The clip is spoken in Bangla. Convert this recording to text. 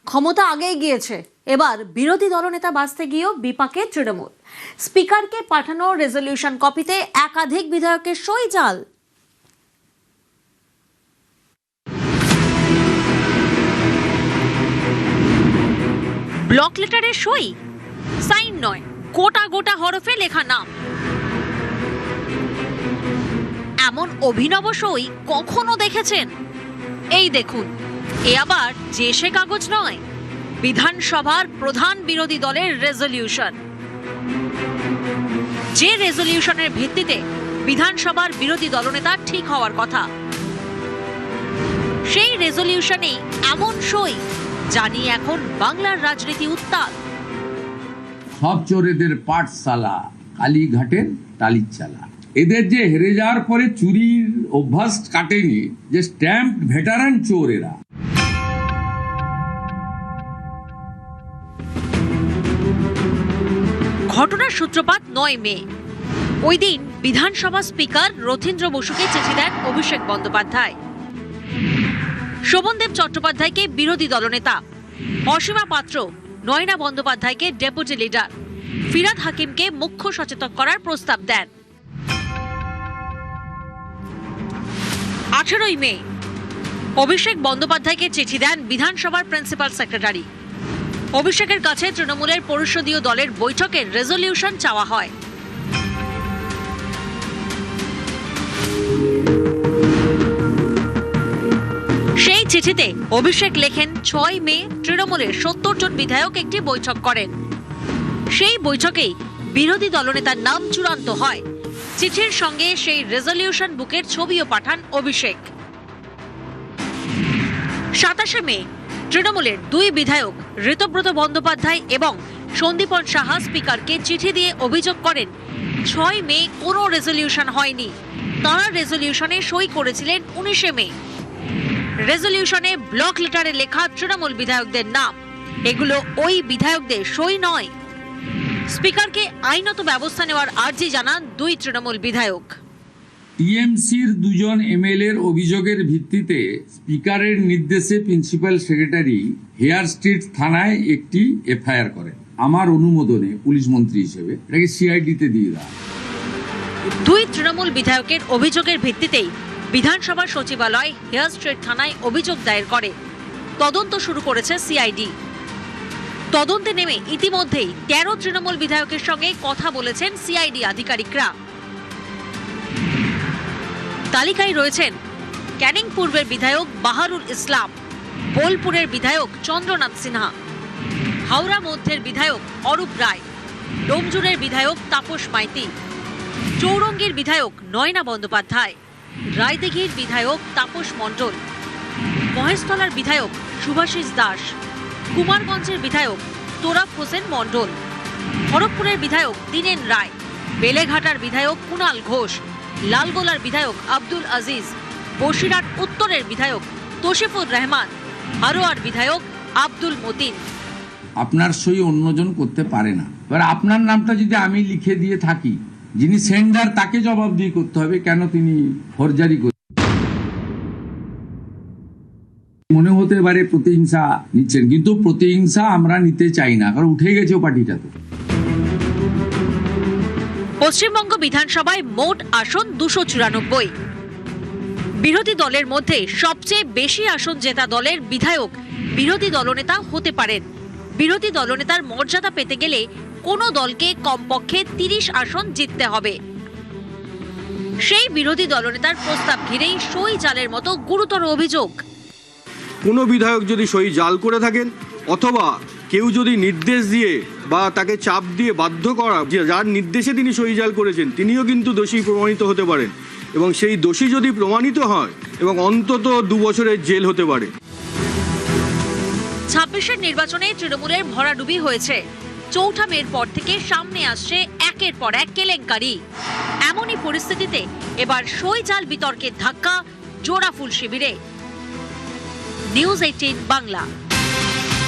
ক্ষমতা আগেই গিয়েছে, এবার বিরোধী দলনেতা বাঁচতে গিয়েও বিপাকে তৃণমূল। স্পিকারকে পাঠানো রেজলিউশন কপিতে একাধিক বিধায়কের সই জাল। ব্লক লেটারের সই, সাইন নয়, গোটা গোটা হরফে লেখা নাম। এমন অভিনব সই কখনো দেখেছেন? এই দেখুন, এ আবার যে সে কাগজ নয়, বিধানসভার প্রধান বিরোধী দলের রেজলিউশন। যে রেজলিউশনের ভিত্তিতে বিধানসভার বিরোধী দলনেতা ঠিক হওয়ার কথা, সেই রেজলিউশনেই এমন সই, জানি এখন বাংলার রাজনীতি উত্তাল। সব চোরেদের পাঠশালা কালীঘাটের টালির চালা। এদের যে হেরে যাওয়ার পরে চুরির অভ্যাস কাটেনি, যে স্ট্যাম্প ভেটারান চোর এরা। ঘটনার সূত্রপাত ৯ মে। ওই দিন বিধানসভা স্পিকার রথীন্দ্র বসুকে চিঠি দেন অভিষেক বন্দ্যোপাধ্যায়। শোভনদেব চট্টোপাধ্যায়কে বিরোধী দলনেতা, অসীমা পাত্র, নয়না বন্দ্যোপাধ্যায়কে ডেপুটি লিডার, ফিরহাদ হাকিমকে মুখ্য সচেতক করার প্রস্তাব দেন। 18 মে অভিষেক বন্দ্যোপাধ্যায়কে চিঠি দেন বিধানসভার প্রিন্সিপাল সেক্রেটারি। অভিষেকের কাছে তৃণমূলের পরিষদীয় দলের বৈঠকের রেজলিউশন চাওয়া হয়। সেই চিঠিতে অভিষেক লেখেন, 6 মে তৃণমূলের 70 জন বিধায়ক একটি বৈঠক করেন। সেই বৈঠকেই বিরোধী দলনেতার নাম চূড়ান্ত হয়। চিঠির সঙ্গে সেই রেজলিউশন বুকের ছবিও পাঠান অভিষেক। 27 মে তৃণমূলের 2 বিধায়ক ঋতব্রত বন্দ্যোপাধ্যায় এবং সন্দীপন সাহা স্পিকারকে চিঠি দিয়ে অভিযোগ করেন, 6 মে কোনো রেজলিউশন হয়নি। তাঁরা রেজলিউশনে সই করেছিলেন 19 মে। রেজলিউশনে ব্লক লেটারে লেখা তৃণমূল বিধায়কদের নাম, এগুলো ওই বিধায়কদের সই নয়। স্পিকারকে আইনত ব্যবস্থা নেওয়ার আর্জি জানান 2 তৃণমূল বিধায়ক। টিএমসির 2 জন এমএলএর অভিযোগের ভিত্তিতে স্পিকারের নির্দেশে প্রিন্সিপাল সেক্রেটারি হেয়ার স্ট্রিট থানায় একটি এফআইআর করেন। আমার অনুমোদনে পুলিশ মন্ত্রী হিসেবে এটাকে সিআইডিতে দিয়ে দেওয়া। 2 তৃণমূল বিধায়কের অভিযোগের ভিত্তিতেই বিধানসভা সচিবালয় হেয়ার স্ট্রিট থানায় অভিযোগ দায়ের করে। তদন্ত শুরু করেছে সিআইডি। তদন্তে নেমে ইতিমধ্যেই 13 তৃণমূল বিধায়কের সঙ্গে কথা বলেছেন সিআইডি আধিকারিকরা। তালিকায় রয়েছেন ক্যানিং পূর্বের বিধায়ক বাহারুল ইসলাম, বোলপুরের বিধায়ক চন্দ্রনাথ সিনহা, হাওড়া মধ্যের বিধায়ক অরূপ রায়, ডোমজুরের বিধায়ক তাপস মাইতি, চৌরঙ্গীর বিধায়ক নয়না বন্দ্যোপাধ্যায়, রায়দিঘির বিধায়ক তাপস মণ্ডল, মহেশতলার বিধায়ক শুভাশিস দাস, কুমারগঞ্জের বিধায়ক তোরাফ হোসেন মণ্ডল, খড়গপুরের বিধায়ক দীনেন রায়, বেলেঘাটার বিধায়ক কুণাল ঘোষ, লালগোলার বিধায়ক আব্দুল আজিজ, বসিরহাট উত্তরের বিধায়ক তোশিফুর রহমান, হারোয়ার বিধায়ক আব্দুল মতিন। আপনার সই অন্যজন করতে পারে না। এবার আপনার নামটা যদি আমি লিখে দিয়ে থাকি, যিনি সেন্ডার তাকে জবাবদিহি করতে হবে কেন তিনি ফরজারি করে। মনে হতে পারে প্রতিহিংসা নিচ্ছেন, কিন্তু প্রতিহিংসা আমরা নিতে চাই না, কারণ উঠে গেছে ও পার্টিটা। তো পশ্চিমবঙ্গ বিধানসভায় মোট আসন 294। বিরোধী দলের মধ্যে সবচেয়ে বেশি আসন জেতা দলের বিধায়ক বিরোধী দলনেতা হতে পারেন। বিরোধী দলনেতার মর্যাদা পেতে গেলে কোনো দলকে কমপক্ষে 30 আসন জিততে হবে। সেই বিরোধী দলনেতার প্রস্তাব ঘিরেই সই জালের মতো গুরুতর অভিযোগ। কোনো বিধায়ক যদি সই জাল করে থাকেন, অথবা কেউ যদি নির্দেশ দিয়ে বা তাকে চাপ দিয়ে বাধ্য করা, যার নির্দেশে তিনি সই জাল করেছেন, তিনিও কিন্তু দোষী প্রমাণিত হতে পারেন, এবং সেই দোষী যদি প্রমাণিত হয় এবং অন্তত 2 বছরের জেল হতে পারে। 26-এর নির্বাচনে তৃণমূলের ভরাডুবি হয়েছে। 4 মের পর থেকে সামনে আসছে একের পর এক কেলেঙ্কারি। এমনই পরিস্থিতিতে এবার সই জাল বিতর্কের ধাক্কা জোড়াফুল শিবিরে। নিউজ 18 বাংলা।